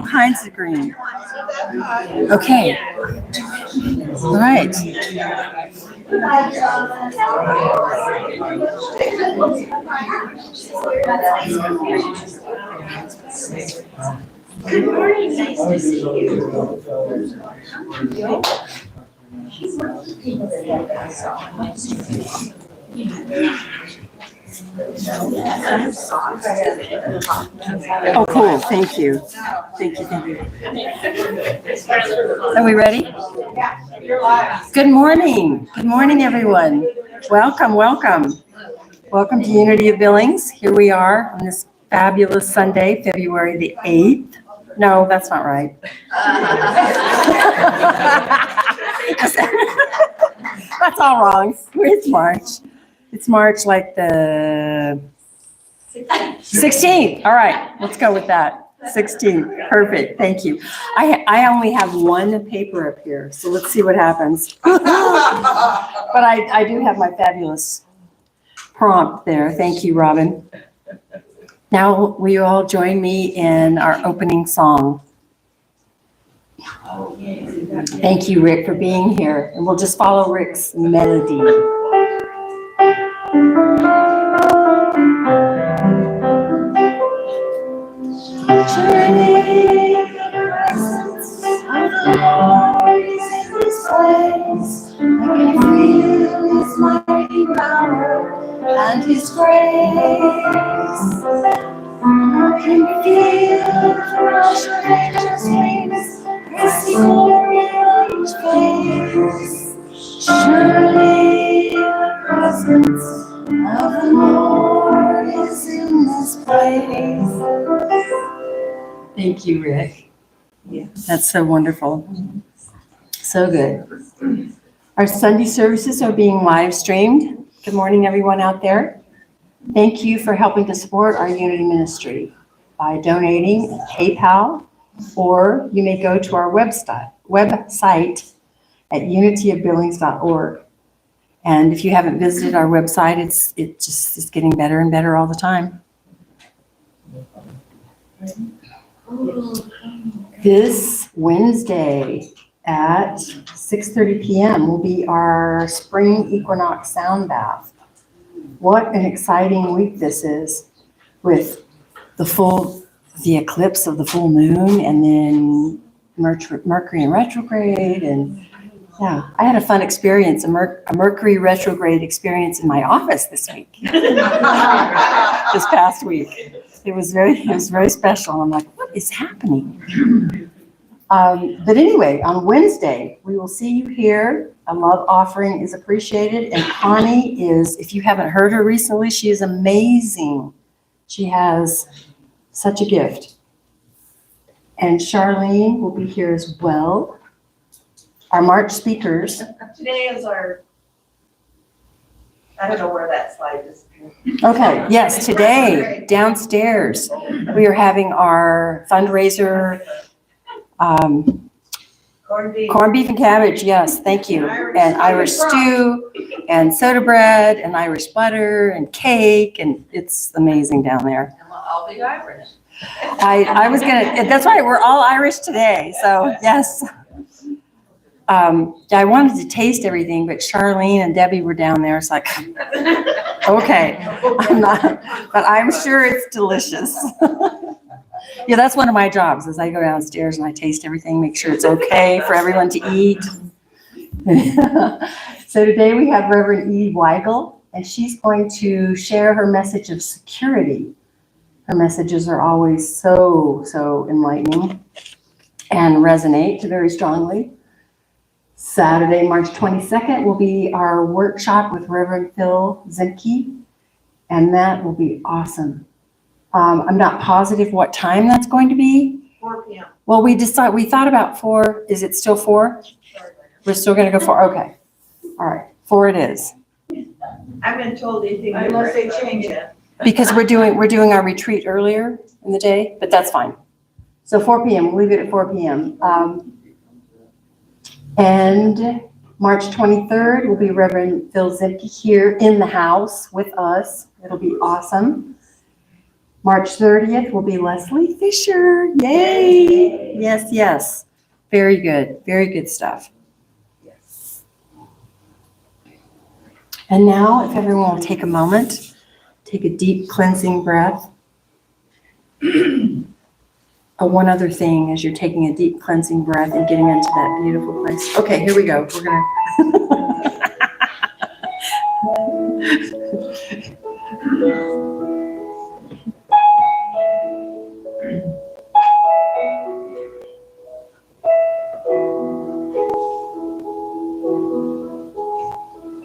kinds of green. Okay. All right. Good morning. Nice to see you. Oh, cool. Thank you. Thank you. Thank you. Are we ready? Good morning. Good morning, everyone. Welcome, welcome. Welcome to Unity of Billings. Here we are on this fabulous Sunday, February the 8th. No, that's not right. That's all wrong. It's March. It's March like the 16th. All right, let's go with that. 16th. Perfect. Thank you. I only have one paper up here, so let's see what happens. But I do have my fabulous prompt there. Thank you, Robin. Now, will you all join me in our opening song? Thank you, Rick, for being here. And we'll just follow Rick's melody. Journey in the presence of the Lord is in this place. I can feel His mighty power and His grace. I can feel the rush of angels' wings as the glory of each face. Surely the presence of the Lord is in this place. Thank you, Rick. Yeah. That's so wonderful. So good. Our Sunday services are being live streamed. Good morning, everyone out there. Thank you for helping to support our Unity ministry by donating at PayPal, or you may go to our website at unityofbillings.org. And if you haven't visited our website, it's getting better and better all the time. This Wednesday at 6:30 p.m. will be our spring equinox sound bath. What an exciting week this is, with the eclipse of the full moon, and then Mercury in retrograde. And yeah, I had a fun experience, a Mercury retrograde experience in my office this week, this past week. It was very special. I'm like, what is happening? But anyway, on Wednesday, we will see you here. A love offering is appreciated. And Connie is, if you haven't heard her recently, she is amazing. She has such a gift. And Charlene will be here as well. Our March speakers. Today is I don't know where that slide is. Okay, yes, today, downstairs, we are having our fundraiser, corned beef and cabbage, yes, thank you. And Irish stew, and soda bread, and Irish butter, and cake, and it's amazing down there. I'll be Irish. I was gonna, that's right, we're all Irish today, so yes. I wanted to taste everything, but Charlene and Debbie were down there. It's like, okay, I'm not, but I'm sure it's delicious. Yeah, that's one of my jobs, is I go downstairs and I taste everything, make sure it's okay for everyone to eat. So today we have Rev Edee Weigel, and she's going to share her message of security. Her messages are always so enlightening and resonate very strongly. Saturday, March 22nd will be our workshop with Reverend Phil Zimke, and that will be awesome. I'm not positive what time that's going to be. 4 p.m. Well, we thought about 4. Is it still 4? We're still going to go 4. Okay. All right. 4 it is. I haven't told anything unless they change it. Because we're doing our retreat earlier in the day, but that's fine. So 4 p.m. We'll leave it at 4 p.m. And March 23rd will be Reverend Phil Zimke here in the house with us. It'll be awesome. March 30th will be Leslie Fisher. Yay! Yes, yes. Very good. Very good stuff. And now, if everyone will take a moment, take a deep cleansing breath. One other thing as you're taking a deep cleansing breath and getting into that beautiful place. Okay, here we go. We're going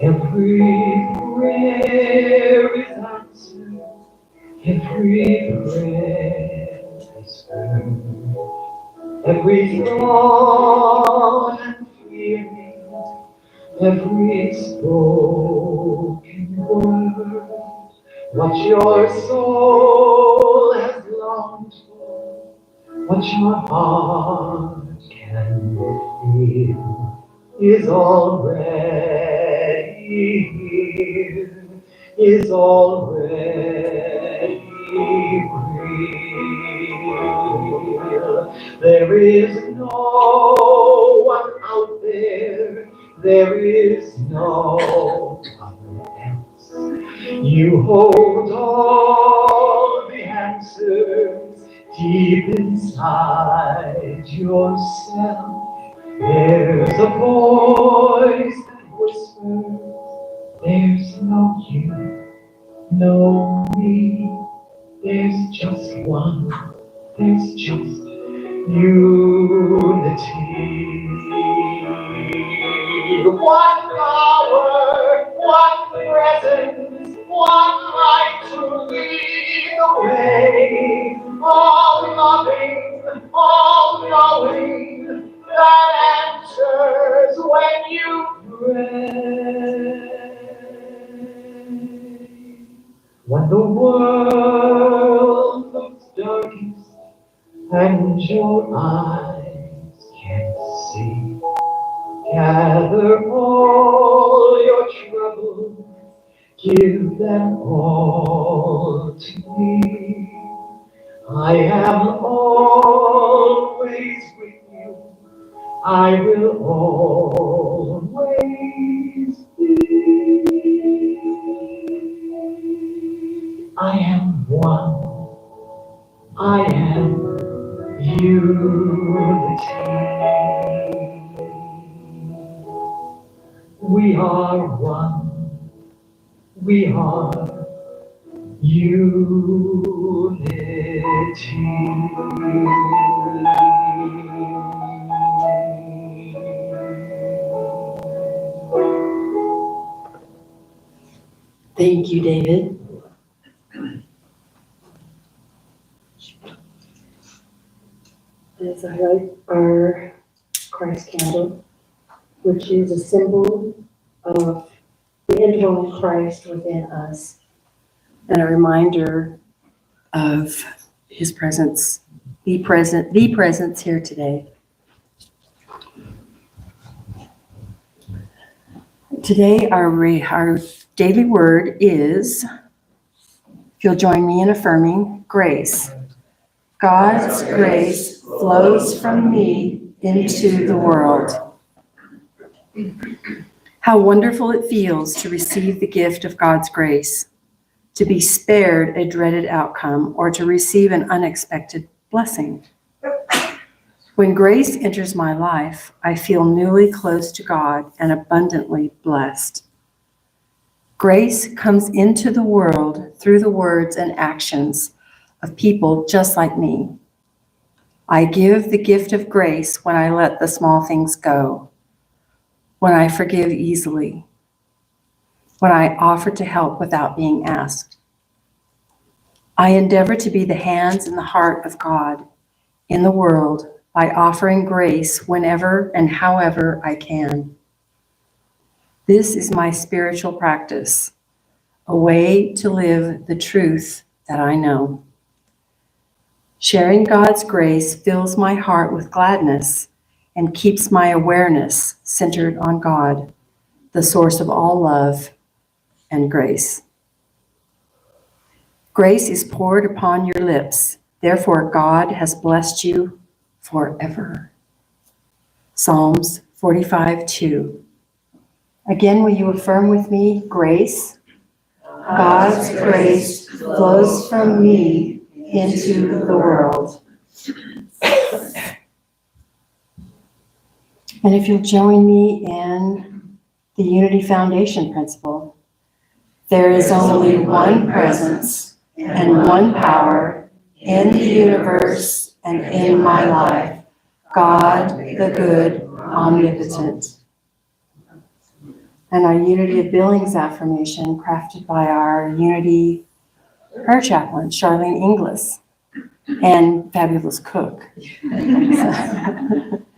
Every prayer is answered. Every prayer is heard. Every thought and feeling, every spoken word, what your soul has longed for, what your heart can feel, is already here, is already real. There is no one out there, there is no other else. You hold all the answers deep inside yourself. There's a voice that whispers, there's no you, no me. There's just one, there's just unity. One power, one presence, one light to lead the way. All loving, all knowing, that answers when you pray. When the world looks darkest and your eyes can't see, gather all your troubles, give them all to me. I am always with you. I will always be. I am one. I am unity. We are one. We are unity. Thank you, David. As I light our Christ candle, which is a symbol of the indwelling Christ within us, and a reminder of his presence, the presence here today. Today, our daily word is, if you'll join me in affirming, grace. God's grace flows from me into the world. How wonderful it feels to receive the gift of God's grace, to be spared a dreaded outcome, or to receive an unexpected blessing. When grace enters my life, I feel newly close to God and abundantly blessed. Grace comes into the world through the words and actions of people just like me. I give the gift of grace when I let the small things go, when I forgive easily, when I offer to help without being asked. I endeavor to be the hands and the heart of God in the world by offering grace whenever and however I can. This is my spiritual practice, a way to live the truth that I know. Sharing God's grace fills my heart with gladness and keeps my awareness centered on God, the source of all love and grace. Grace is poured upon your lips. Therefore, God has blessed you forever. Psalms 45:2. Again, will you affirm with me, grace? God's grace flows from me into the world. And if you'll join me in the Unity Foundation principle, there is only one presence and one power in the universe and in my life, God, the good, omnipotent. And our Unity of Billings affirmation, crafted by our Unity prayer chaplain, Charlene Inglis, and fabulous cook.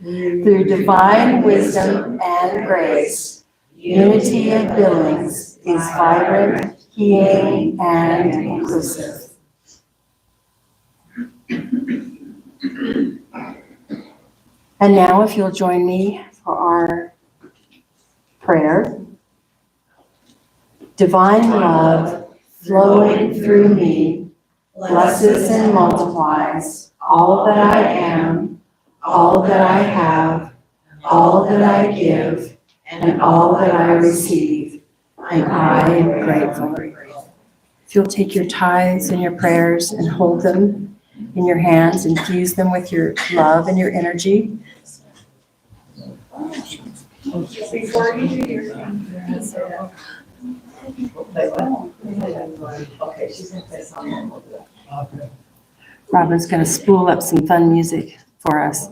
Through divine wisdom and grace, Unity of Billings is vibrant, healing, and inclusive. And now, if you'll join me for our prayer. Divine love flowing through me blesses and multiplies all that I am, all that I have, all that I give, and all that I receive, and I am grateful. If you'll take your tithes and your prayers and hold them in your hands, infuse them with your love and your energy. Before you do your thing. Okay, she's gonna play something. Robin's going to spool up some fun music for us.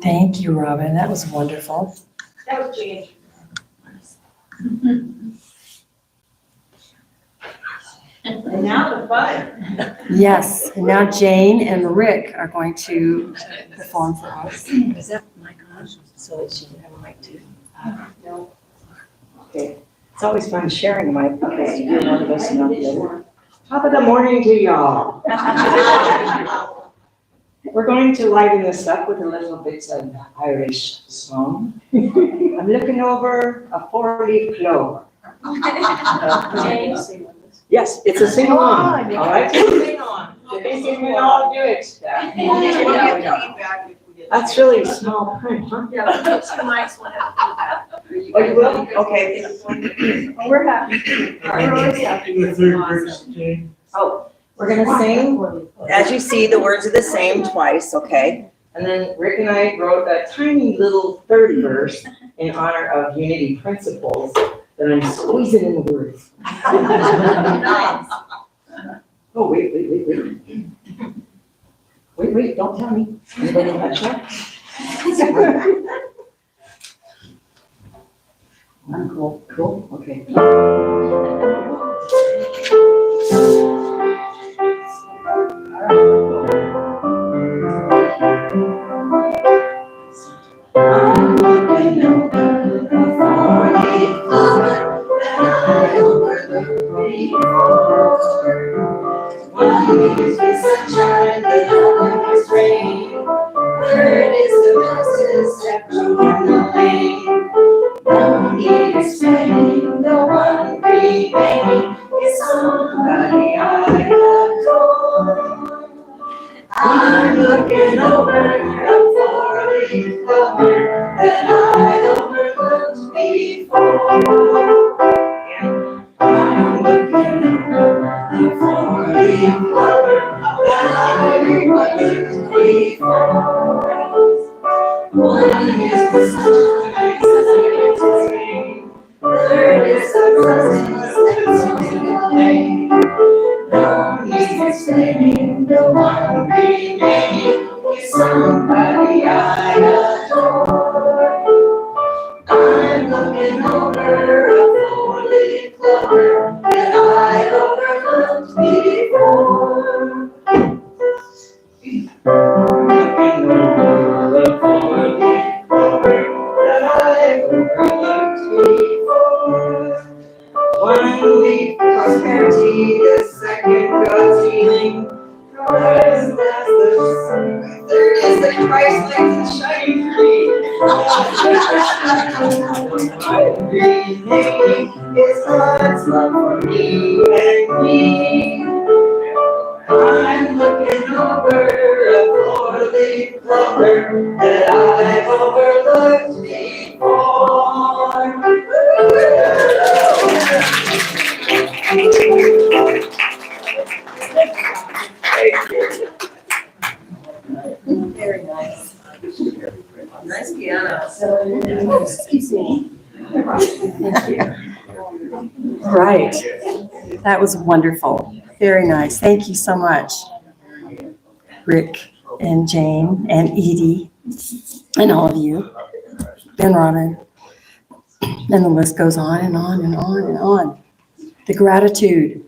Thank you, Robin. That was wonderful. That was Jane. And now the fun. Yes, and now Jane and Rick are going to perform for us. Is that mic on? So that she can have a mic too? No. Okay. It's always fun sharing a mic because you're one of us and not the other. Top of the morning to y'all. We're going to liven this up with a little bit of Irish song. I'm looking over a 4-leaf clover. Yes, it's a sing-along, all right? Hang on. We can all do it. That's really small print, huh? Yeah, but two mics will have to do that. Oh, you will? Okay. We're happy. We're always happy. The third verse, Jane. Oh, we're gonna sing, as you see, the words are the same twice, okay? And then Rick and I wrote a tiny little third verse in honor of Unity principles that I'm squeezing in the words. Nice. Oh, wait. Wait, don't tell me. Anybody catch that? Cool, okay. I'm looking over the 4-leaf clover that I overlooked before. One is the sunshine, the other is rain. Third is the buses that grew in the lane. No need explaining, the one remaining is somebody I adore. I'm looking over a 4-leaf clover that I overlooked before. I'm looking over the 4-leaf clover that I overlooked before. One is the sunshine, the second is rain. Third is the presence that's in the lane. No need explaining, the one remaining is somebody I adore. I'm looking over a 4-leaf clover that I overlooked before. Looking over a 4-leaf clover that I overlooked before. One leaf prosperity, the second God's healing. Third is the Christ-like and shining green. Green is God's love for you and me. I'm looking over a 4-leaf clover that I've overlooked before. Very nice. Nice piano. Excuse me. Right. That was wonderful. Very nice. Thank you so much, Rick and Jane and Edie and all of you, and Robin. And the list goes on and on and on and on. The gratitude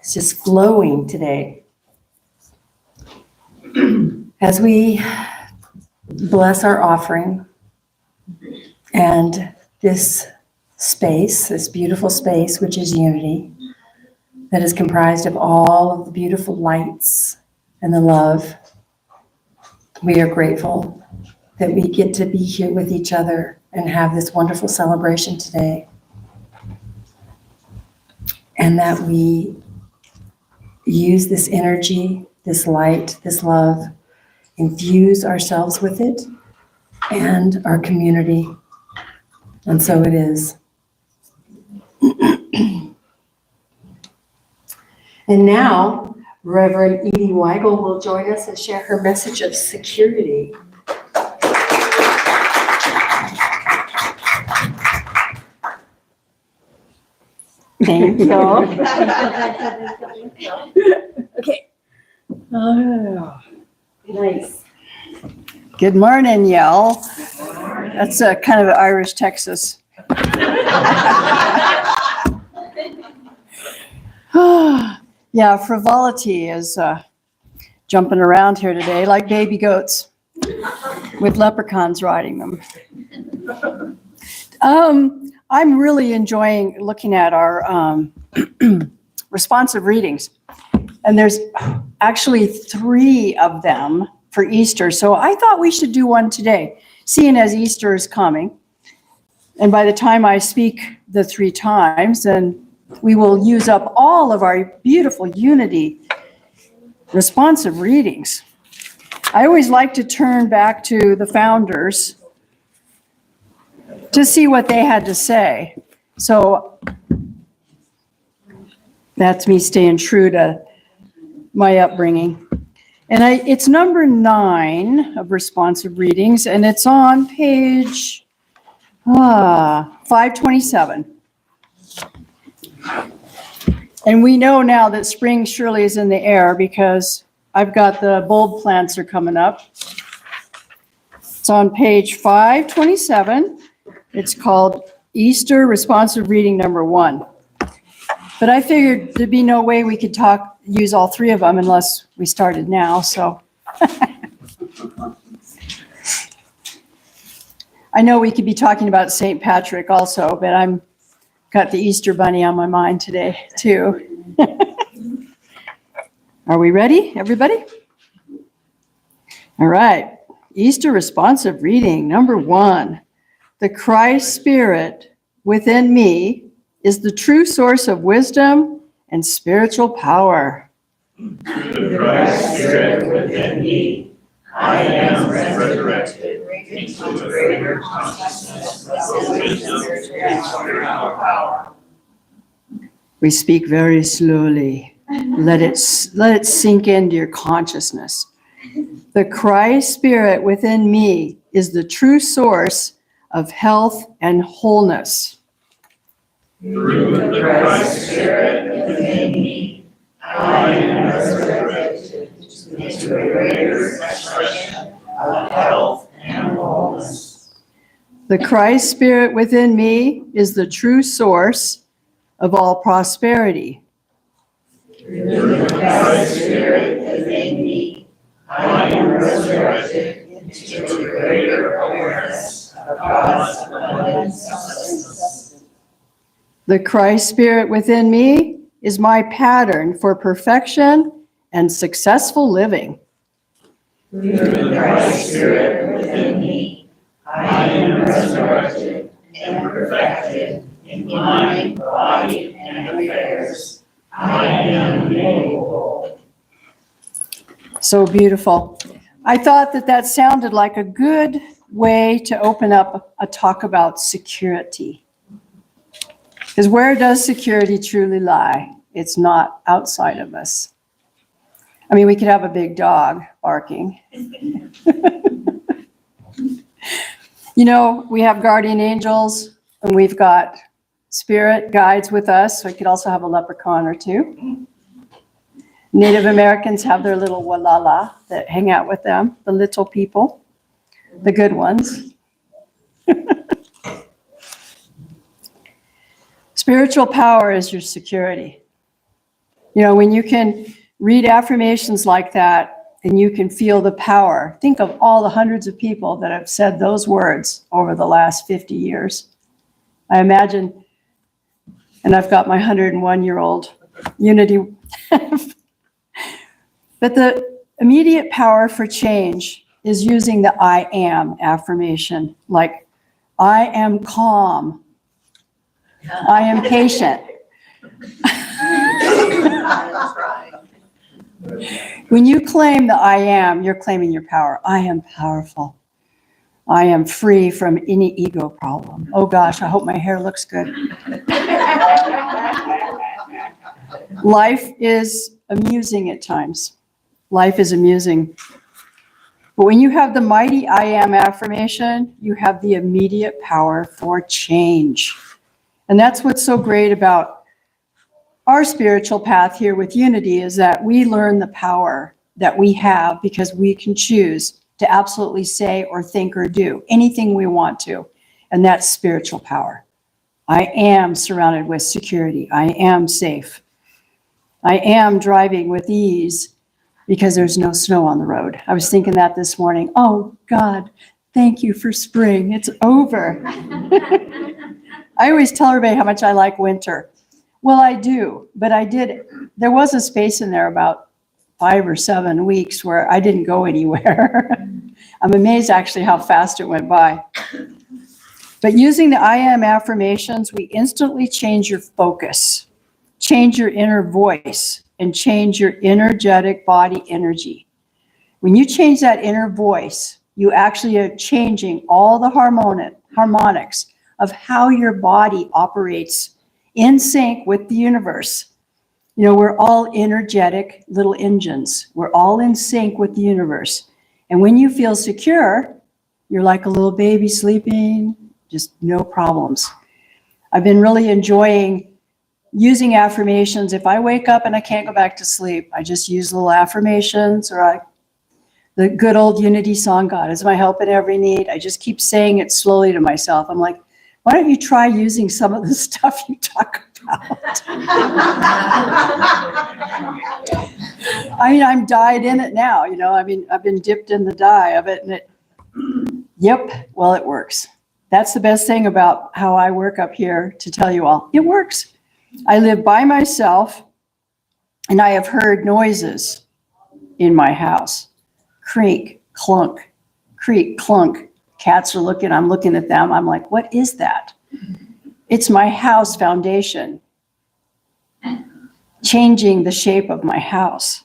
is just flowing today. As we bless our offering and this space, this beautiful space, which is Unity, that is comprised of all of the beautiful lights and the love, we are grateful that we get to be here with each other and have this wonderful celebration today. And that we use this energy, this light, this love, infuse ourselves with it, and our community. And so it is. And now, Reverend Edee Weigel will join us and share her message of security. Thank you. Okay. Oh, nice. Good morning, y'all. That's a kind of Irish Texas. Yeah, frivolity is jumping around here today like baby goats with leprechauns riding them. I'm really enjoying looking at our responsive readings. And there's actually 3 of them for Easter. So I thought we should do one today, seeing as Easter is coming. And by the time I speak the 3 times, then we will use up all of our beautiful Unity responsive readings. I always like to turn back to the founders to see what they had to say. So that's me staying true to my upbringing. And it's number 9 of responsive readings, and it's on page 527. And we know now that spring surely is in the air because I've got the bulb plants are coming up. It's on page 527. It's called Easter Responsive Reading number 1. But I figured there'd be no way we could use all 3 of them unless we started now, so. I know we could be talking about St. Patrick also, but I'm got the Easter Bunny on my mind today, too. Are we ready, everybody? All right. Easter responsive reading, number 1. The Christ Spirit within me is the true source of wisdom and spiritual power. Through the Christ Spirit within me, I am resurrected into a greater consciousness of wisdom and spiritual power. We speak very slowly. Let it sink into your consciousness. The Christ Spirit within me is the true source of health and wholeness. Through the Christ Spirit within me, I am resurrected into a greater expression of health and wholeness. The Christ Spirit within me is the true source of all prosperity. Through the Christ Spirit within me, I am resurrected into a greater awareness of God's abundant sustenance. The Christ Spirit within me is my pattern for perfection and successful living. Through the Christ Spirit within me, I am resurrected and perfected in mind, body, and affairs. I am made whole. So beautiful. I thought that sounded like a good way to open up a talk about security. Because where does security truly lie? It's not outside of us. I mean, we could have a big dog barking. You know, we have guardian angels and we've got spirit guides with us. So we could also have a leprechaun or 2. Native Americans have their little walala that hang out with them, the little people, the good ones. Spiritual power is your security. You know, when you can read affirmations like that and you can feel the power, think of all the hundreds of people that have said those words over the last 50 years. I imagine, and I've got my 101-year-old Unity. But the immediate power for change is using the I am affirmation, like I am calm. I am patient. When you claim the I am, you're claiming your power. I am powerful. I am free from any ego problem. Oh gosh, I hope my hair looks good. Life is amusing at times. Life is amusing. But when you have the mighty I am affirmation, you have the immediate power for change. And that's what's so great about our spiritual path here with Unity, is that we learn the power that we have because we can choose to absolutely say or think or do anything we want to. And that's spiritual power. I am surrounded with security. I am safe. I am driving with ease because there's no snow on the road. I was thinking that this morning. Oh God, thank you for spring. It's over. I always tell everybody how much I like winter. Well, I do, but there was a space in there about 5 or 7 weeks where I didn't go anywhere. I'm amazed actually how fast it went by. But using the I am affirmations, we instantly change your focus, change your inner voice, and change your energetic body energy. When you change that inner voice, you actually are changing all the harmonics of how your body operates in sync with the universe. You know, we're all energetic little engines. We're all in sync with the universe. And when you feel secure, you're like a little baby sleeping, just no problems. I've been really enjoying using affirmations. If I wake up and I can't go back to sleep, I just use little affirmations, or the good old Unity song, God is my help in every need. I just keep saying it slowly to myself. I'm like, why don't you try using some of the stuff you talk about? I mean, I'm dyed in it now, you know. I mean, I've been dipped in the dye of it, and yep, well, it works. That's the best thing about how I work up here, to tell you all. It works. I live by myself, and I have heard noises in my house. Creak, clunk, creak, clunk. Cats are looking, I'm looking at them. I'm like, what is that? It's my house foundation changing the shape of my house.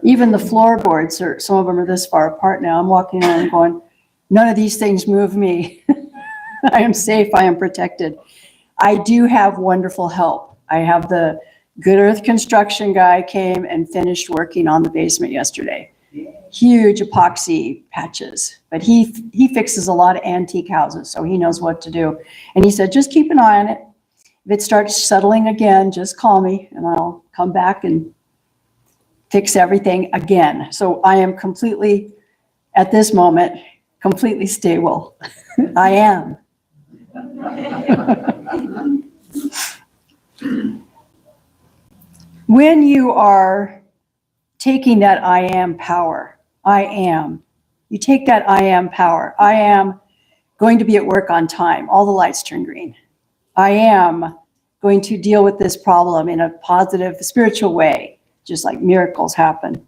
Even the floorboards, some of them are this far apart now. I'm walking around and going, none of these things move me. I am safe, I am protected. I do have wonderful help. I have the Good Earth construction guy came and finished working on the basement yesterday. Huge epoxy patches, but he fixes a lot of antique houses, so he knows what to do. And he said, just keep an eye on it. If it starts settling again, just call me and I'll come back and fix everything again. So I am completely, at this moment, completely stable. I am. When you are taking that I am power, you take that I am power. I am going to be at work on time. All the lights turn green. I am going to deal with this problem in a positive, spiritual way, just like miracles happen.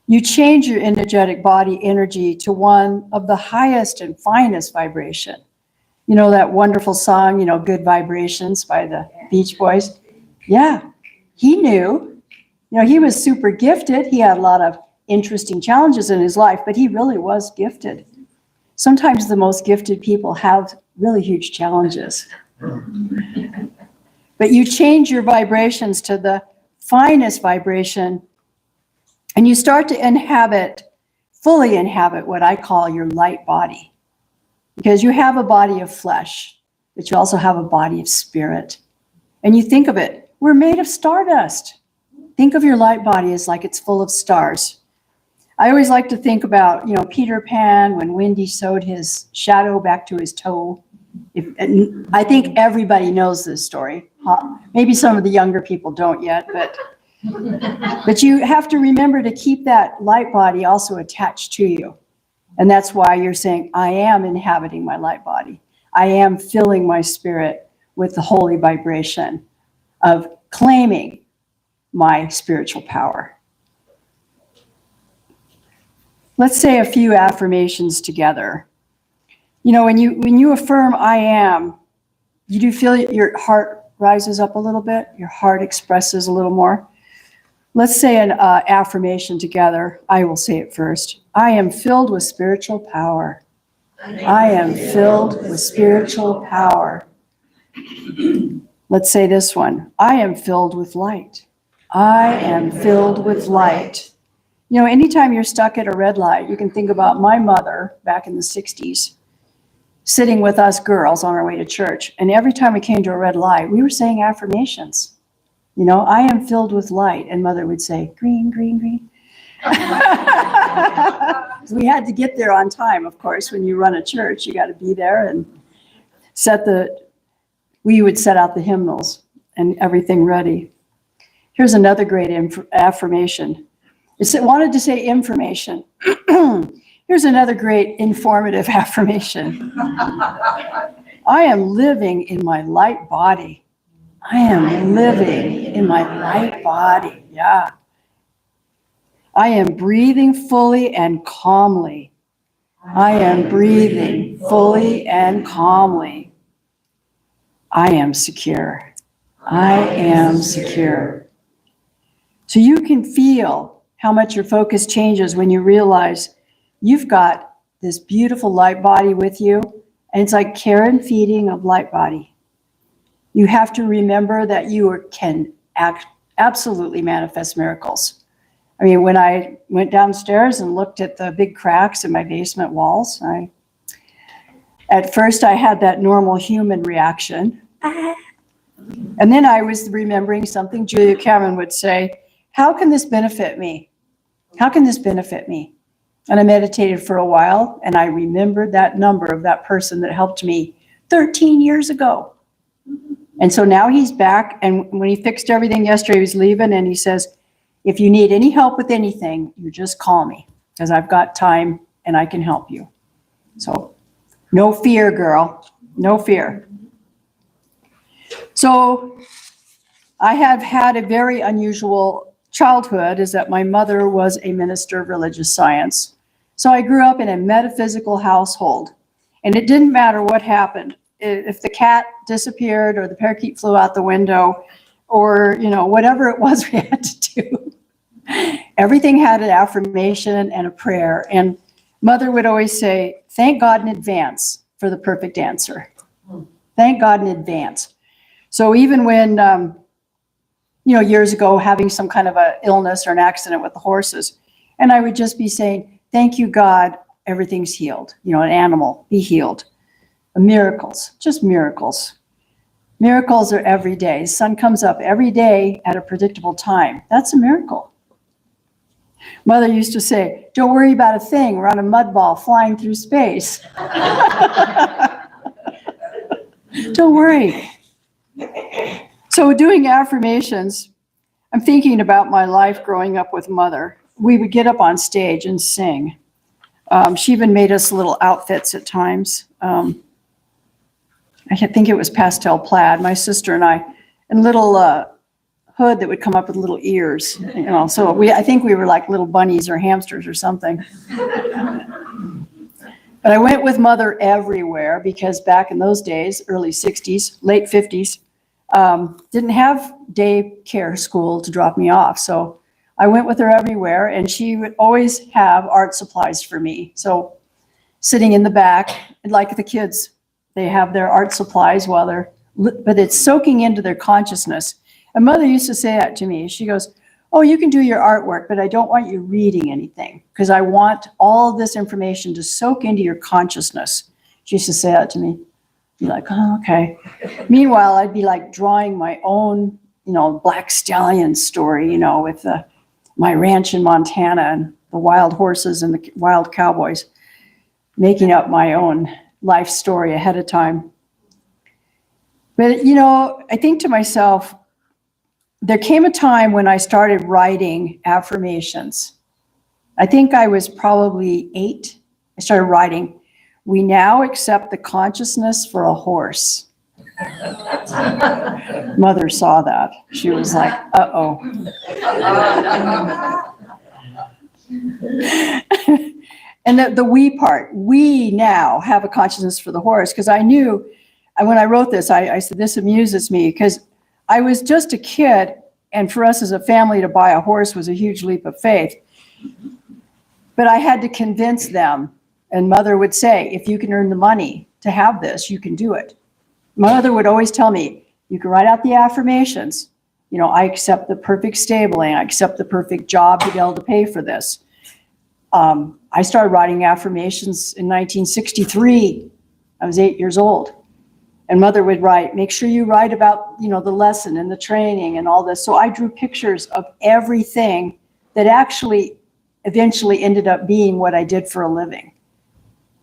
You change your energetic body energy to one of the highest and finest vibration. You know that wonderful song, Good Vibrations by the Beach Boys? Yeah, he knew. He was super gifted. He had a lot of interesting challenges in his life, but he really was gifted. Sometimes the most gifted people have really huge challenges. But you change your vibrations to the finest vibration, and you start to fully inhabit what I call your light body. Because you have a body of flesh, but you also have a body of spirit. And you think of it, we're made of stardust. Think of your light body as like it's full of stars. I always like to think about, Peter Pan, when Wendy sewed his shadow back to his toe. I think everybody knows this story. Maybe some of the younger people don't yet, but you have to remember to keep that light body also attached to you. And that's why you're saying, I am inhabiting my light body. I am filling my spirit with the holy vibration of claiming my spiritual power. Let's say a few affirmations together. When you affirm I am, you do feel your heart rises up a little bit, your heart expresses a little more. Let's say an affirmation together. I will say it first. I am filled with spiritual power. I am filled with spiritual power. Let's say this one. I am filled with light. I am filled with light. You know, anytime you're stuck at a red light, you can think about my mother back in the 60s, sitting with us girls on our way to church. And every time we came to a red light, we were saying affirmations. You know, I am filled with light. And mother would say, green, green, green. We had to get there on time, of course. When you run a church, you got to be there and we would set out the hymnals and everything ready. Here's another great affirmation. It wanted to say information. Here's another great informative affirmation. I am living in my light body. I am living in my light body. Yeah. I am breathing fully and calmly. I am breathing fully and calmly. I am secure. I am secure. So you can feel how much your focus changes when you realize you've got this beautiful light body with you, and it's like care and feeding of light body. You have to remember that you can absolutely manifest miracles. I mean, when I went downstairs and looked at the big cracks in my basement walls, at first I had that normal human reaction. And then I was remembering something Julia Cameron would say, how can this benefit me? How can this benefit me? And I meditated for a while, and I remembered that number of that person that helped me 13 years ago. And so now he's back, and when he fixed everything yesterday, he was leaving, and he says, if you need any help with anything, you just call me, because I've got time, and I can help you. So no fear, girl, no fear. So I have had a very unusual childhood, is that my mother was a minister of religious science. So I grew up in a metaphysical household, and it didn't matter what happened. If the cat disappeared or the parakeet flew out the window or, you know, whatever it was we had to do, everything had an affirmation and a prayer. And mother would always say, thank God in advance for the perfect answer. Thank God in advance. So even when, years ago, having some kind of a illness or an accident with the horses, and I would just be saying, thank you, God, everything's healed. You know, an animal, be healed. Miracles, just miracles. Miracles are every day. The sun comes up every day at a predictable time. That's a miracle. Mother used to say, don't worry about a thing. We're on a mud ball flying through space. Don't worry. So doing affirmations, I'm thinking about my life growing up with mother. We would get up on stage and sing. She even made us little outfits at times. I think it was pastel plaid, my sister and I, and little hood that would come up with little ears. You know, so I think we were like little bunnies or hamsters or something. But I went with mother everywhere because back in those days, early 60s, late 50s, didn't have daycare school to drop me off. So I went with her everywhere, and she would always have art supplies for me. So sitting in the back, like the kids, they have their art supplies but it's soaking into their consciousness. And mother used to say that to me. She goes, oh, you can do your artwork, but I don't want you reading anything because I want all this information to soak into your consciousness. She used to say that to me. Be like, oh, okay. Meanwhile, I'd be like drawing my own, black stallion story, with my ranch in Montana and the wild horses and the wild cowboys, making up my own life story ahead of time. But, I think to myself, there came a time when I started writing affirmations. I think I was probably 8. I started writing, we now accept the consciousness for a horse. Mother saw that. She was like, uh-oh. And the we part, we now have a consciousness for the horse, because I knew, and when I wrote this, I said, this amuses me, because I was just a kid, and for us as a family to buy a horse was a huge leap of faith. But I had to convince them And mother would say, if you can earn the money to have this, you can do it. My mother would always tell me, you can write out the affirmations. You know, I accept the perfect stabling. I accept the perfect job to be able to pay for this. I started writing affirmations in 1963. I was 8 years old. And mother would write, make sure you write about, you know, the lesson and the training and all this. So I drew pictures of everything that actually eventually ended up being what I did for a living.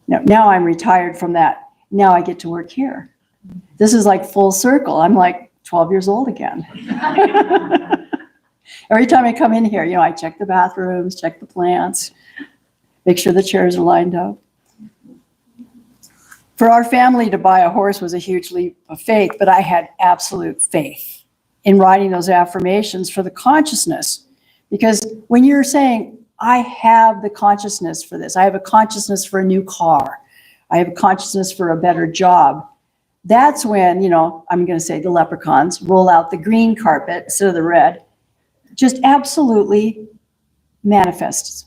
Now I'm retired from that. Now I get to work here. This is like full circle. I'm like 12 years old again. Every time I come in here, you know, I check the bathrooms, check the plants, make sure the chairs are lined up. For our family to buy a horse was a huge leap of faith, but I had absolute faith in writing those affirmations for the consciousness. Because when you're saying, I have the consciousness for this, I have a consciousness for a new car, I have a consciousness for a better job, that's when, you know, I'm going to say the leprechauns roll out the green carpet instead of the red. Just absolutely manifests.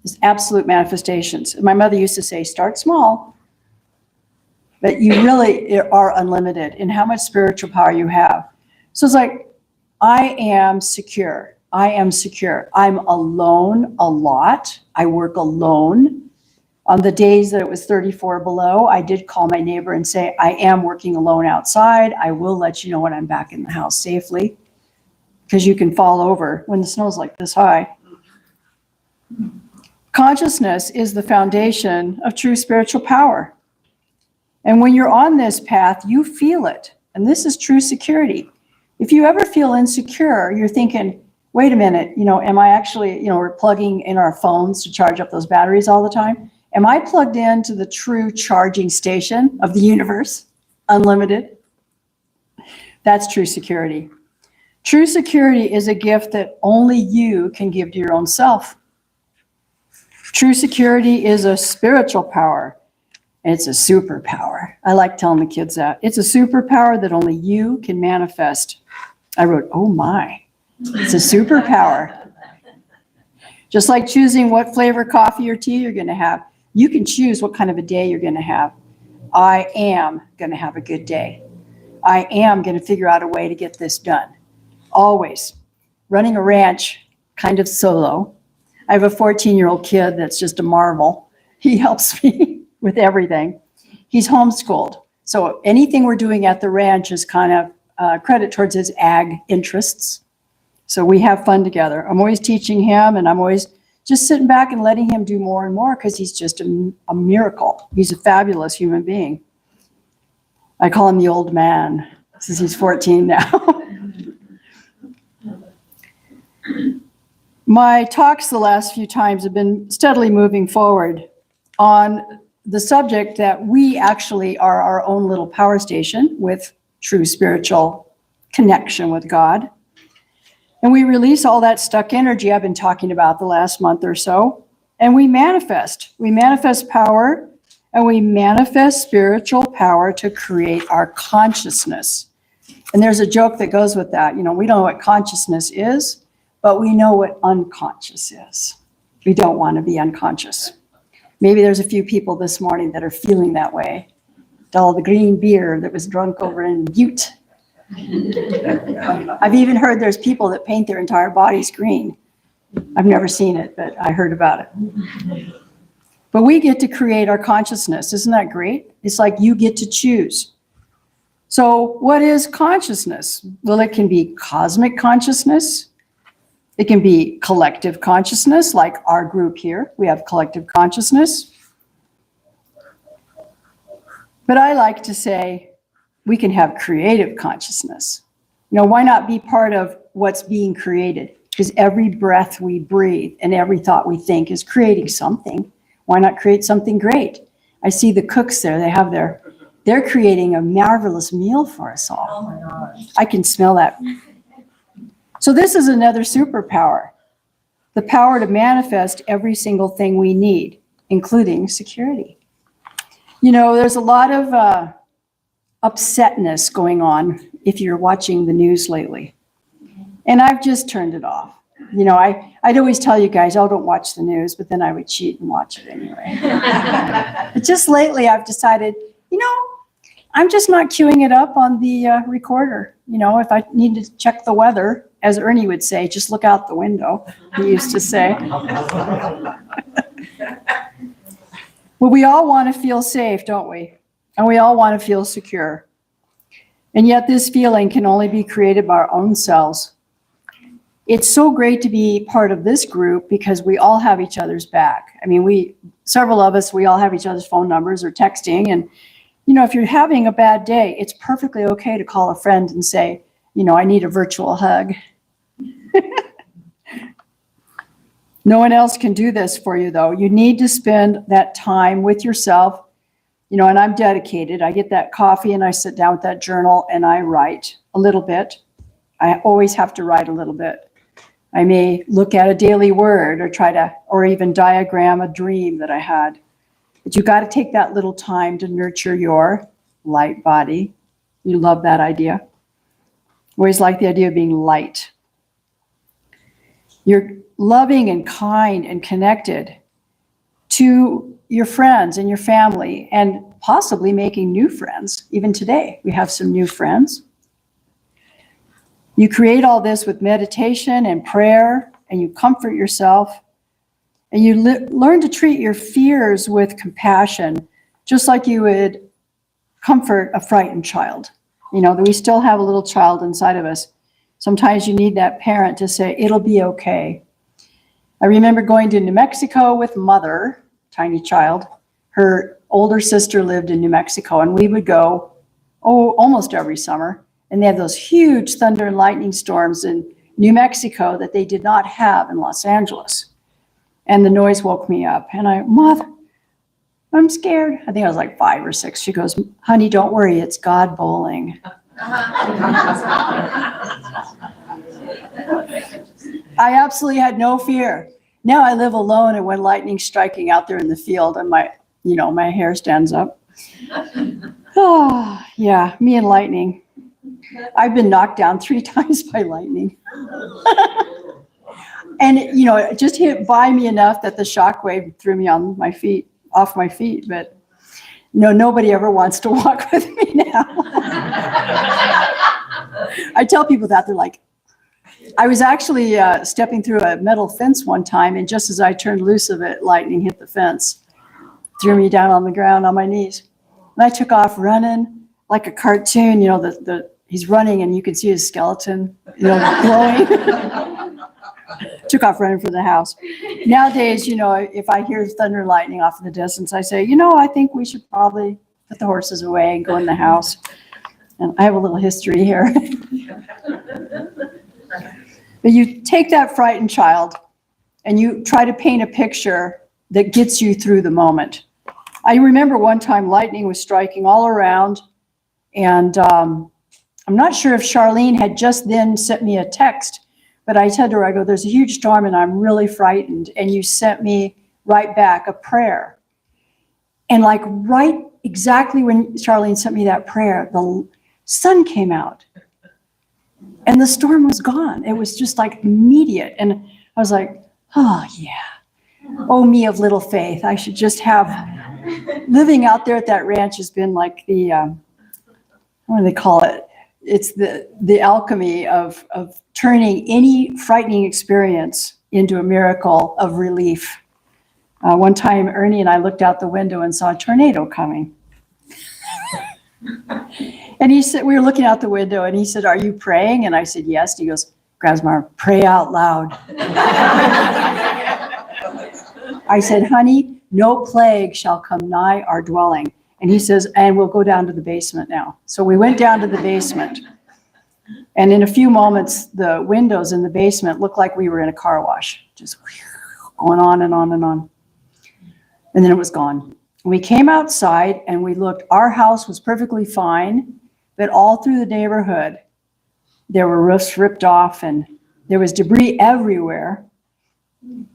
Just absolute manifestations. My mother used to say, start small, but you really are unlimited in how much spiritual power you have. So it's like, I am secure. I am secure. I'm alone a lot. I work alone. On the days that it was 34 below, I did call my neighbor and say, I am working alone outside. I will let you know when I'm back in the house safely, because you can fall over when the snow's like this high. Consciousness is the foundation of true spiritual power. And when you're on this path, you feel it. And this is true security. If you ever feel insecure, you're thinking, wait a minute, you know, am I actually, you know, we're plugging in our phones to charge up those batteries all the time. Am I plugged into the true charging station of the universe, unlimited? That's true security. True security is a gift that only you can give to your own self. True security is a spiritual power. It's a superpower. I like telling the kids that. It's a superpower that only you can manifest. I wrote, oh my, it's a superpower. Just like choosing what flavor coffee or tea you're going to have. You can choose what kind of a day you're going to have. I am going to have a good day. I am going to figure out a way to get this done. Always. Running a ranch, kind of solo. I have a 14-year-old kid that's just a marvel. He helps me with everything. He's homeschooled. So anything we're doing at the ranch is kind of credit towards his ag interests. So we have fun together. I'm always teaching him, and I'm always just sitting back and letting him do more and more because he's just a miracle. He's a fabulous human being. I call him the old man since he's 14 now. My talks the last few times have been steadily moving forward on the subject that we actually are our own little power station with true spiritual connection with God. And we release all that stuck energy I've been talking about the last month or so, and we manifest. We manifest power, and we manifest spiritual power to create our consciousness. And there's a joke that goes with that. You know, we don't know what consciousness is, but we know what unconscious is. We don't want to be unconscious. Maybe there's a few people this morning that are feeling that way. All the green beer that was drunk over in Butte. I've even heard there's people that paint their entire bodies green. I've never seen it, but I heard about it. But we get to create our consciousness. Isn't that great? It's like you get to choose. So what is consciousness? Well, it can be cosmic consciousness. It can be collective consciousness, like our group here. We have collective consciousness. But I like to say, we can have creative consciousness. You know, why not be part of what's being created? Because every breath we breathe and every thought we think is creating something. Why not create something great? I see the cooks there. They're creating a marvelous meal for us all. Oh my gosh. I can smell that. So this is another superpower. The power to manifest every single thing we need, including security. You know, there's a lot of upsetness going on if you're watching the news lately. And I've just turned it off. You know, I'd always tell you guys, oh, don't watch the news, but then I would cheat and watch it anyway. But just lately, I've decided, you know, I'm just not queuing it up on the recorder. You know, if I need to check the weather, as Ernie would say, just look out the window, he used to say. Well, we all want to feel safe, don't we? And we all want to feel secure. And yet this feeling can only be created by our own selves. It's so great to be part of this group because we all have each other's back. I mean, several of us, we all have each other's phone numbers or texting. And, you know, if you're having a bad day, it's perfectly okay to call a friend and say, you know, I need a virtual hug. No one else can do this for you, though. You need to spend that time with yourself. You know, and I'm dedicated. I get that coffee and I sit down with that journal and I write a little bit. I always have to write a little bit. I may look at a daily word or even diagram a dream that I had. But you got to take that little time to nurture your light body. You love that idea. Always like the idea of being light. You're loving and kind and connected to your friends and your family and possibly making new friends. Even today, we have some new friends. You create all this with meditation and prayer, and you comfort yourself, and you learn to treat your fears with compassion, just like you would comfort a frightened child. You know, that we still have a little child inside of us. Sometimes you need that parent to say, it'll be okay. I remember going to New Mexico with Mother, tiny child. Her older sister lived in New Mexico, and we would go, almost every summer. And they have those huge thunder and lightning storms in New Mexico that they did not have in Los Angeles. And the noise woke me up. And Mother, I'm scared. I think I was like 5 or 6. She goes, honey, don't worry, it's God bowling. I absolutely had no fear. Now I live alone, and when lightning's striking out there in the field, and my hair stands up. Oh, yeah, me and lightning. I've been knocked down 3 times by lightning. And it just hit by me enough that the shockwave threw me off my feet. But nobody ever wants to walk with me now. I tell people that, they're like, I was actually stepping through a metal fence one time, and just as I turned loose of it, lightning hit the fence, threw me down on the ground on my knees. And I took off running like a cartoon, he's running and you can see his skeleton, glowing. Took off running for the house. Nowadays, if I hear thunder and lightning off in the distance, I say, I think we should probably put the horses away and go in the house. And I have a little history here. But you take that frightened child and you try to paint a picture that gets you through the moment. I remember one time lightning was striking all around, and I'm not sure if Charlene had just then sent me a text, but I said to her, I go, there's a huge storm and I'm really frightened. And you sent me right back a prayer. And right exactly when Charlene sent me that prayer, the sun came out and the storm was gone. It was just immediate. And I was like, oh yeah. Oh, me of little faith. I should just have, living out there at that ranch has been like what do they call it? It's the alchemy of turning any frightening experience into a miracle of relief. One time, Ernie and I looked out the window and saw a tornado coming. And he said, we were looking out the window, and he said, are you praying? And I said, yes. And he goes, Grasmar, pray out loud. I said, honey, no plague shall come nigh our dwelling. And he says, and we'll go down to the basement now. So we went down to the basement. And in a few moments, the windows in the basement looked like we were in a car wash, just going on and on and on. And then it was gone. We came outside and we looked. Our house was perfectly fine, but all through the neighborhood, there were roofs ripped off and there was debris everywhere.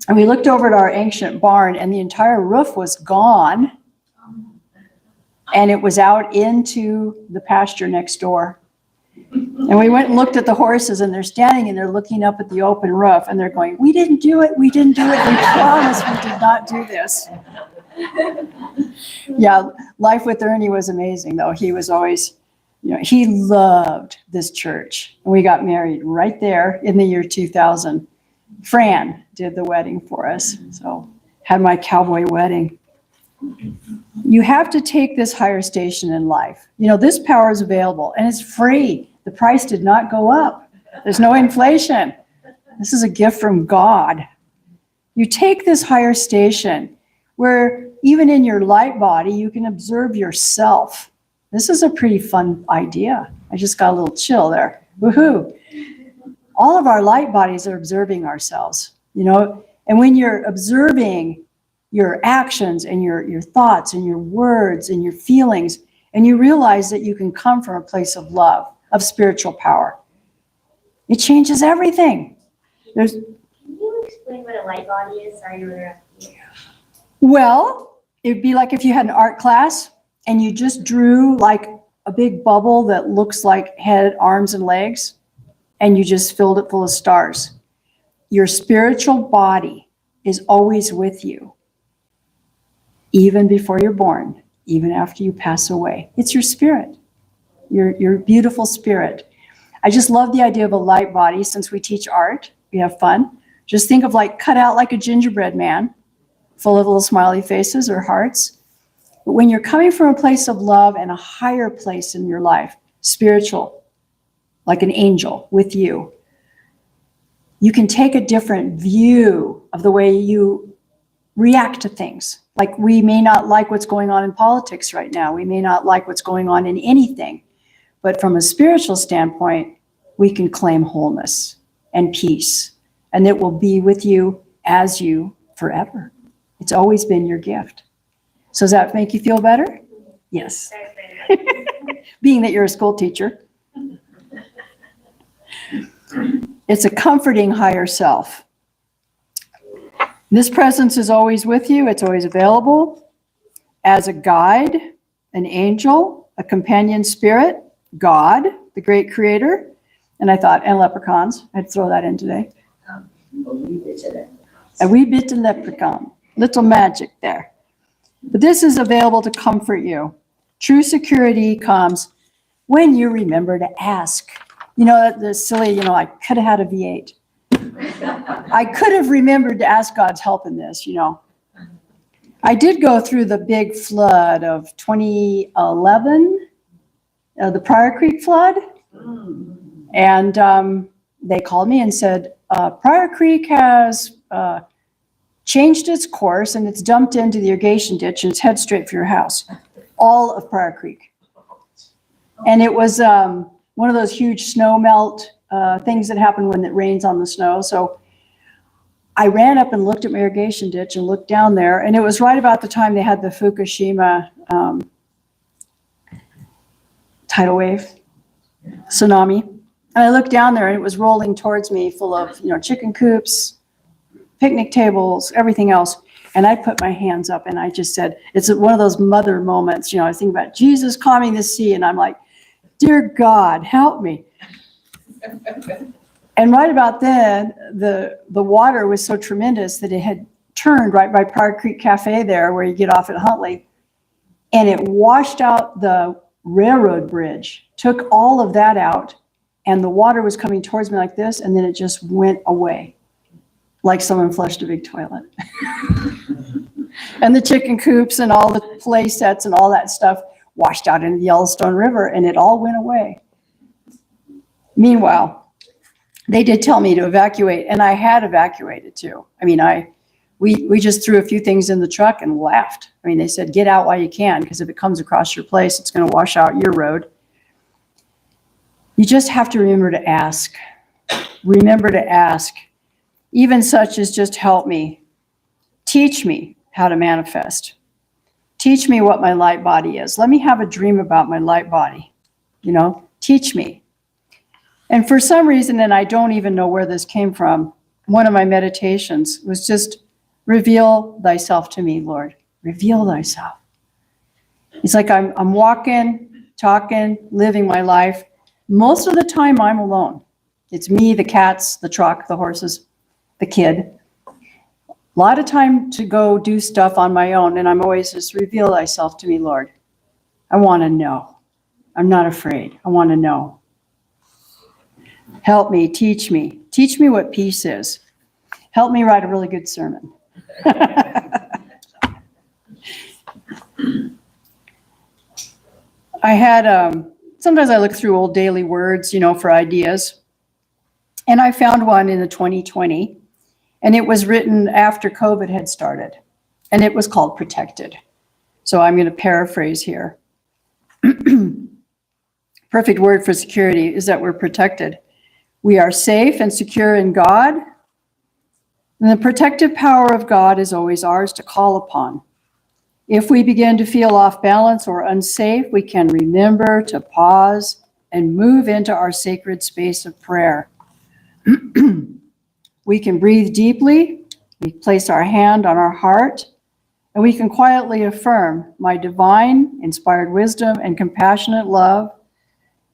And we looked over at our ancient barn, and the entire roof was gone. And it was out into the pasture next door. And we went and looked at the horses, and they're standing and they're looking up at the open roof, and they're going, we didn't do it, we didn't do it, we promise we did not do this. Yeah, life with Ernie was amazing, though. He was always, he loved this church. And we got married right there in the year 2000. Fran did the wedding for us, so had my cowboy wedding. You have to take this higher station in life. This power is available, and it's free. The price did not go up. There's no inflation. This is a gift from God. You take this higher station where even in your light body, you can observe yourself. This is a pretty fun idea. I just got a little chill there. Woohoo. All of our light bodies are observing ourselves, and when you're observing your actions and your thoughts and your words and your feelings, and you realize that you can come from a place of love, of spiritual power, it changes everything. Can you explain what a light body is? Sorry to interrupt you. Well, it'd be like if you had an art class and you just drew like a big bubble that looks like head, arms, and legs, and you just filled it full of stars. Your spiritual body is always with you, even before you're born, even after you pass away. It's your spirit, your beautiful spirit. I just love the idea of a light body. Since we teach art, we have fun. Just think of like cut out like a gingerbread man, full of little smiley faces or hearts. But when you're coming from a place of love and a higher place in your life, spiritual, like an angel with you, you can take a different view of the way you react to things. Like we may not like what's going on in politics right now. We may not like what's going on in anything. But from a spiritual standpoint, we can claim wholeness and peace. And it will be with you as you forever. It's always been your gift. So does that make you feel better? Yes. Being that you're a school teacher. It's a comforting higher self. This presence is always with you. It's always available as a guide, an angel, a companion spirit, God, the great creator. And I thought, and leprechauns. I'd throw that in today. A wee bit of leprechaun. Little magic there. But this is available to comfort you. True security comes when you remember to ask. The silly, I could have had a V8. I could have remembered to ask God's help in this, I did go through the big flood of 2011, the Pryor Creek flood. And they called me and said, Pryor Creek has changed its course and it's dumped into the irrigation ditch and it's head straight for your house. All of Pryor Creek. And it was one of those huge snow melt things that happen when it rains on the snow. So I ran up and looked at my irrigation ditch and looked down there, and it was right about the time they had the Fukushima tidal wave, tsunami. And I looked down there and it was rolling towards me full of, chicken coops, picnic tables, everything else. And I put my hands up and I just said, it's one of those mother moments, I think about Jesus calming the sea, and I'm like, dear God, help me. And right about then, the water was so tremendous that it had turned right by Pryor Creek Cafe there, where you get off at Huntley, and it washed out the railroad bridge, took all of that out, and the water was coming towards me like this, and then it just went away, like someone flushed a big toilet. And the chicken coops and all the play sets and all that stuff washed out into the Yellowstone River, and it all went away. Meanwhile, they did tell me to evacuate, and I had evacuated too. We just threw a few things in the truck and left. They said, get out while you can, because if it comes across your place, it's going to wash out your road. You just have to remember to ask. Remember to ask. Even such as just help me. Teach me how to manifest. Teach me what my light body is. Let me have a dream about my light body. Teach me. And for some reason, and I don't even know where this came from, one of my meditations was just, reveal thyself to me, Lord. Reveal thyself. It's like I'm walking, talking, living my life. Most of the time I'm alone. It's me, the cats, the truck, the horses, the kid. A lot of time to go do stuff on my own, and I'm always just, reveal thyself to me, Lord. I want to know. I'm not afraid. I want to know. Help me, teach me. Teach me what peace is. Help me write a really good sermon. I had, sometimes I look through old daily words, for ideas. And I found one in the 2020, and it was written after COVID had started. And it was called Protected. So I'm going to paraphrase here. Perfect word for security is that we're protected. We are safe and secure in God. And the protective power of God is always ours to call upon. If we begin to feel off balance or unsafe, we can remember to pause and move into our sacred space of prayer. We can breathe deeply. We place our hand on our heart, and we can quietly affirm, my divine, inspired wisdom and compassionate love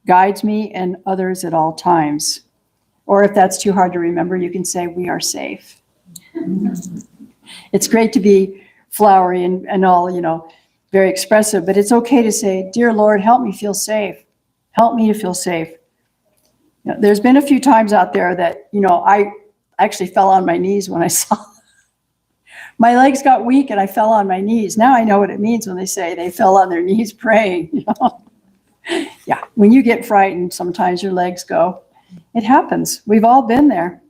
guides me and others at all times. Or if that's too hard to remember, you can say, we are safe. It's great to be flowery and all, very expressive, but it's okay to say, dear Lord, help me feel safe. Help me to feel safe. There's been a few times out there that, I actually fell on my knees when I saw my legs got weak and I fell on my knees. Now I know what it means when they say they fell on their knees praying. Yeah, when you get frightened, sometimes your legs go. It happens. We've all been there.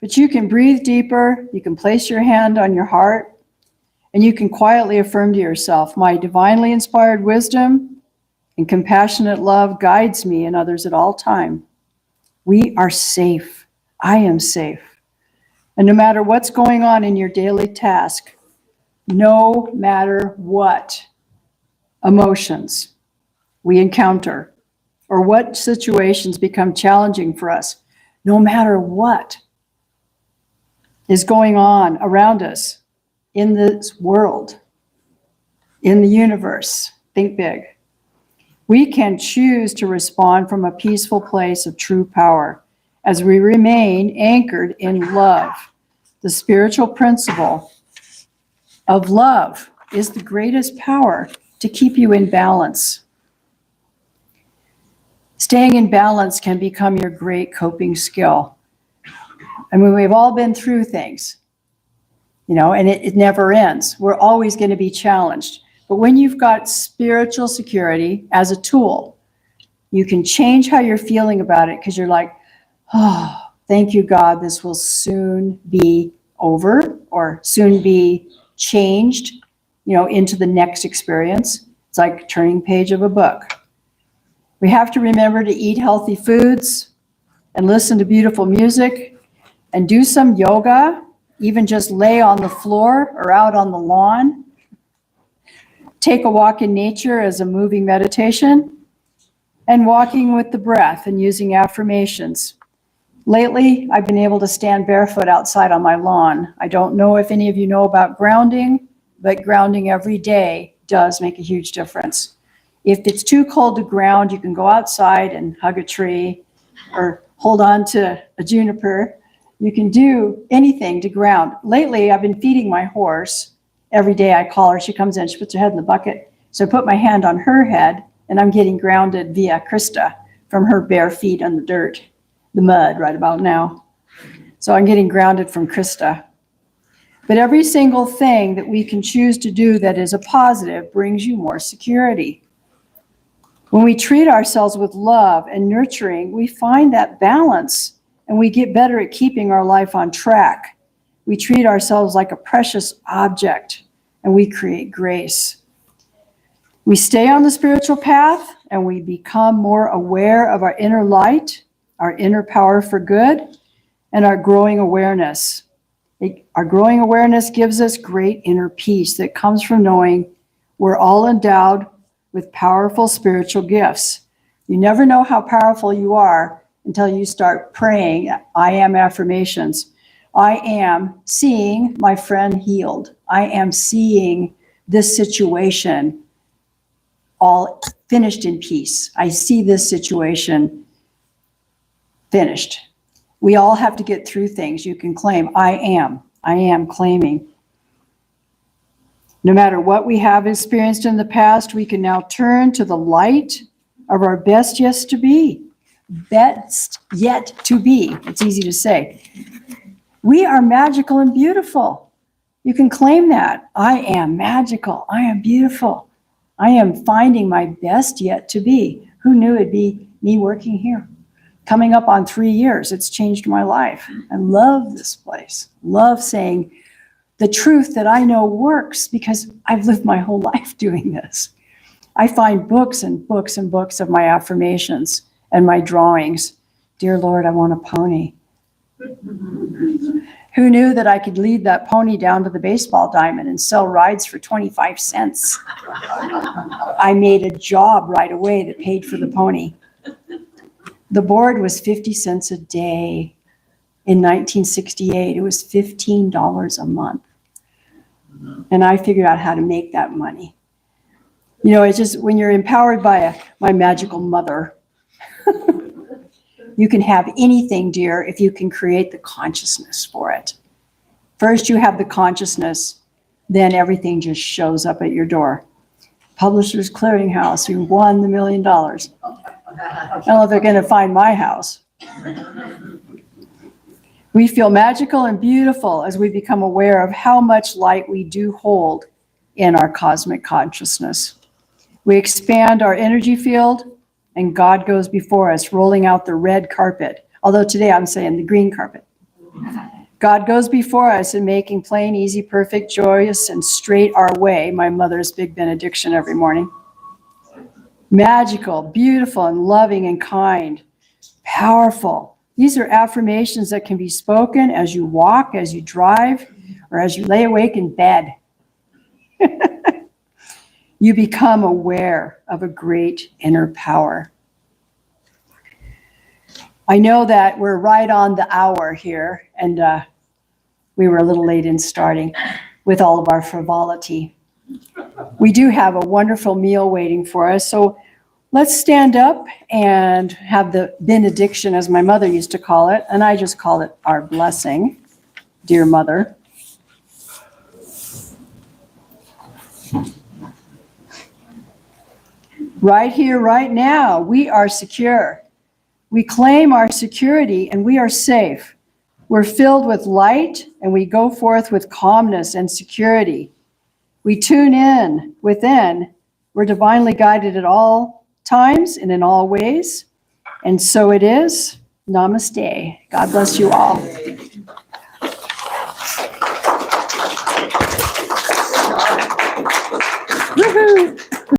But you can breathe deeper. You can place your hand on your heart, and you can quietly affirm to yourself, my divinely inspired wisdom and compassionate love guides me and others at all time. We are safe. I am safe. And no matter what's going on in your daily task, no matter what emotions we encounter or what situations become challenging for us, no matter what is going on around us in this world, in the universe, think big. We can choose to respond from a peaceful place of true power as we remain anchored in love. The spiritual principle of love is the greatest power to keep you in balance. Staying in balance can become your great coping skill. I mean, we've all been through things, and it never ends. We're always going to be challenged. But when you've got spiritual security as a tool, you can change how you're feeling about it because you're like, oh, thank you, God, this will soon be over or soon be changed, into the next experience. It's like turning page of a book. We have to remember to eat healthy foods and listen to beautiful music and do some yoga, even just lay on the floor or out on the lawn. Take a walk in nature as a moving meditation, and walking with the breath and using affirmations. Lately, I've been able to stand barefoot outside on my lawn. I don't know if any of you know about grounding, but grounding every day does make a huge difference. If it's too cold to ground, you can go outside and hug a tree or hold on to a juniper. You can do anything to ground. Lately, I've been feeding my horse. Every day I call her, she comes in, she puts her head in the bucket. So I put my hand on her head, and I'm getting grounded via Krista from her bare feet on the dirt, the mud right about now. So I'm getting grounded from Krista. But every single thing that we can choose to do that is a positive brings you more security. When we treat ourselves with love and nurturing, we find that balance, and we get better at keeping our life on track. We treat ourselves like a precious object, and we create grace. We stay on the spiritual path, and we become more aware of our inner light, our inner power for good, and our growing awareness. Our growing awareness gives us great inner peace that comes from knowing we're all endowed with powerful spiritual gifts. You never know how powerful you are until you start praying I am affirmations. I am seeing my friend healed. I am seeing this situation all finished in peace. I see this situation finished. We all have to get through things. You can claim, I am claiming. No matter what we have experienced in the past, we can now turn to the light of our best yet to be. Best yet to be. It's easy to say. We are magical and beautiful. You can claim that. I am magical. I am beautiful. I am finding my best yet to be. Who knew it'd be me working here? Coming up on 3 years, it's changed my life. I love this place. Love saying the truth that I know works because I've lived my whole life doing this. I find books and books and books of my affirmations and my drawings. Dear Lord, I want a pony. Who knew that I could lead that pony down to the baseball diamond and sell rides for 25 cents? I made a job right away that paid for the pony. The board was 50 cents a day. In 1968, it was $15 a month. And I figured out how to make that money. You know, it's just when you're empowered by my magical mother, you can have anything, dear, if you can create the consciousness for it. First, you have the consciousness, then everything just shows up at your door. Publishers Clearinghouse, you won the $1 million. I don't know if they're going to find my house. We feel magical and beautiful as we become aware of how much light we do hold in our cosmic consciousness. We expand our energy field, and God goes before us, rolling out the red carpet. Although today I'm saying the green carpet. God goes before us in making plain, easy, perfect, joyous, and straight our way, my mother's big benediction every morning. Magical, beautiful, and loving and kind. Powerful. These are affirmations that can be spoken as you walk, as you drive, or as you lay awake in bed. You become aware of a great inner power. I know that we're right on the hour here, and we were a little late in starting with all of our frivolity. We do have a wonderful meal waiting for us, so let's stand up and have the benediction, as my mother used to call it, and I just call it our blessing, dear mother. Right here, right now, we are secure. We claim our security and we are safe. We're filled with light and we go forth with calmness and security. We tune in within. We're divinely guided at all times and in all ways. And so it is. Namaste. God bless you all. Woohoo!